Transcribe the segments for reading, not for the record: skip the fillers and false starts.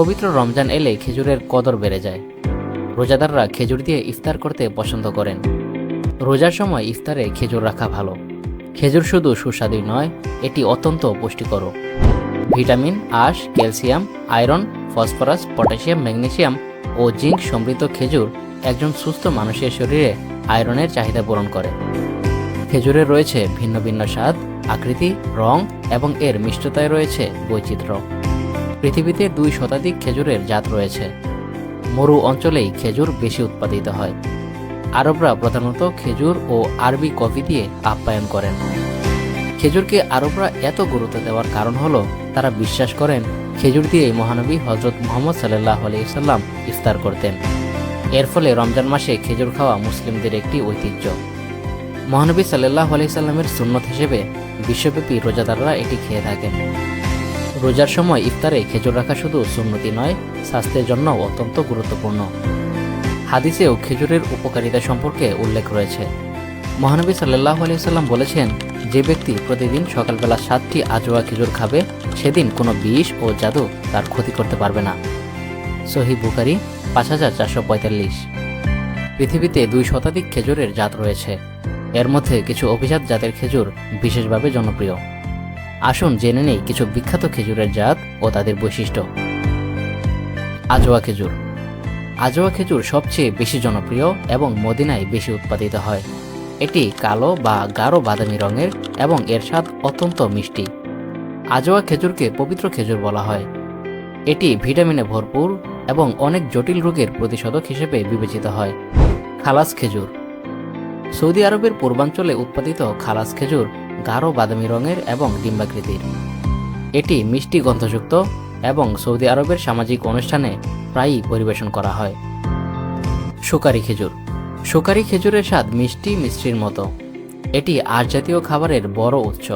পবিত্র রমজান এলে খেজুরের কদর বেড়ে যায়। রোজাদাররা খেজুর দিয়ে ইফতার করতে পছন্দ করেন। রোজার সময় ইফতারে খেজুর রাখা ভালো। খেজুর শুধু সুস্বাদুই নয়, এটি অত্যন্ত পুষ্টিকর। ভিটামিন, আঁশ, calcium, iron, phosphorus, potassium, magnesium ও জিঙ্ক সমৃদ্ধ খেজুর একজন সুস্থ মানুষের শরীরে আয়রনের চাহিদা পূরণ করে। খেজুরে রয়েছে ভিন্ন ভিন্ন স্বাদ, আকৃতি, রং এবং এর মিষ্টতায় রয়েছে বৈচিত্র্য। পৃথিবীতে 2 শতাধিক খেজুরের জাত রয়েছে। মরু অঞ্চলেই খেজুর বেশি উৎপাদিত হয়। আরবরা প্রধানত খেজুর ও আরবি কফি দিয়ে আপ্যায়ন করেন। খেজুরকে আরবরা এত গুরুত্ব দেওয়ার কারণ হলো তারা বিশ্বাস করেন খেজুর দিয়ে মহানবী হজরত মুহাম্মদ সাল্লাল্লাহু আলাইহি সাল্লাম ইফতার করতেন। এর ফলে রমজান মাসে খেজুর খাওয়া মুসলিমদের একটি ঐতিহ্য। মহানবী সাল্লাল্লাহু আলাইহি সাল্লামের সুন্নত হিসেবে বিশ্বব্যাপী রোজাদাররা এটি খেয়ে থাকেন। রোজার সময় ইফতারে খেজুর রাখা শুধু সুন্নতি নয়, স্বাস্থ্যের জন্য অত্যন্ত গুরুত্বপূর্ণ। হাদিসেও খেজুরের উপকারিতা সম্পর্কে উল্লেখ রয়েছে। মহানবী সাল্লাল্লাহু আলাইহি সাল্লাম বলেছেন, যে ব্যক্তি প্রতিদিন সকালবেলা 7টি আজওয়া খেজুর খাবে, সেদিন কোনো বিষ ও জাদু তার ক্ষতি করতে পারবে না। সহিহ বুখারী 5445। পৃথিবীতে 2 শতাধিক খেজুরের জাত রয়েছে। এর মধ্যে কিছু অভিজাত জাতের খেজুর বিশেষভাবে জনপ্রিয়। আসুন জেনে নেই কিছু বিখ্যাত খেজুরের জাত ও তাদের বৈশিষ্ট্য। আজওয়া খেজুর। আজওয়া খেজুর সবচেয়ে বেশি জনপ্রিয় এবং মদিনায় বেশি উৎপাদিত হয়। এটি কালো বা গাঢ় বাদামি রঙের এবং এর স্বাদ অত্যন্ত মিষ্টি। আজওয়া খেজুরকে পবিত্র খেজুর বলা হয়। এটি ভিটামিনে ভরপুর এবং অনেক জটিল রোগের প্রতিষেধক হিসেবে বিবেচিত হয়। খালাস খেজুর। সৌদি আরবের পূর্বাঞ্চলে উৎপাদিত খালাস খেজুর গাঢ় বাদামি রঙের এবং ডিম্বাকৃতির। এটি মিষ্টি গন্ধযুক্ত এবং সৌদি আরবের সামাজিক অনুষ্ঠানে প্রায়ই পরিবেশন করা হয়। সুকারি খেজুর। সুকারি খেজুরের স্বাদ মিষ্টি মিষ্টির মতো। এটি আঁশ জাতীয় খাবারের বড় উৎস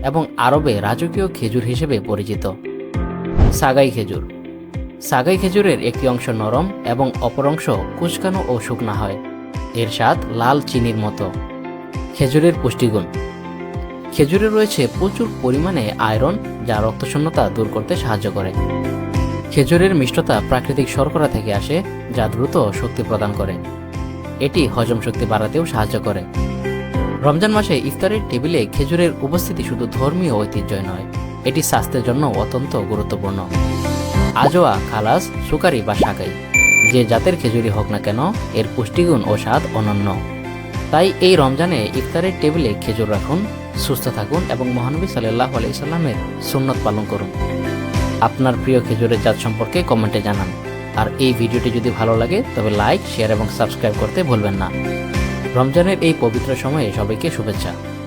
এবং আরবে রাজকীয় খেজুর হিসেবে পরিচিত। সাগাই খেজুর। সাগাই খেজুরের একটি অংশ নরম এবং অপর অংশ কুঁচকানো ও শুকনা হয়। এর স্বাদ লাল চিনির মতো। খেজুরের পুষ্টিগুণ। খেজুরে রয়েছে প্রচুর পরিমাণে আয়রন, যা রক্তশূন্যতা দূর করতে সাহায্য করে। খেজুরের মিষ্টতা প্রাকৃতিক শর্করা থেকে আসে, যা দ্রুত শক্তি প্রদান করে। এটি হজম শক্তি বাড়াতেও সাহায্য করে। রমজান মাসে ইফতারের টেবিলে খেজুরের উপস্থিতি শুধু ধর্মীয় ঐতিহ্যই নয়, এটি স্বাস্থ্যের জন্য অত্যন্ত গুরুত্বপূর্ণ। আজওয়া, খালাস, সুকারি বা সাগাই, যে জাতের খেজুরই হোক না কেন, এর পুষ্টিগুণ ও স্বাদ অনন্য। তাই এই রমজানে ইফতারের টেবিলে খেজুর রাখুন, সুস্থ থাকুন এবং মহানবী সাল্লাল্লাহু আলাইহি সাল্লামের সুন্নত পালন করুন। আপনার প্রিয় খেজুরের জাত সম্পর্কে কমেন্টে জানান। আর এই ভিডিওটি যদি ভালো লাগে তবে লাইক, শেয়ার এবং সাবস্ক্রাইব করতে ভুলবেন না। রমজানের এই পবিত্র সময়ে সবাইকে শুভেচ্ছা।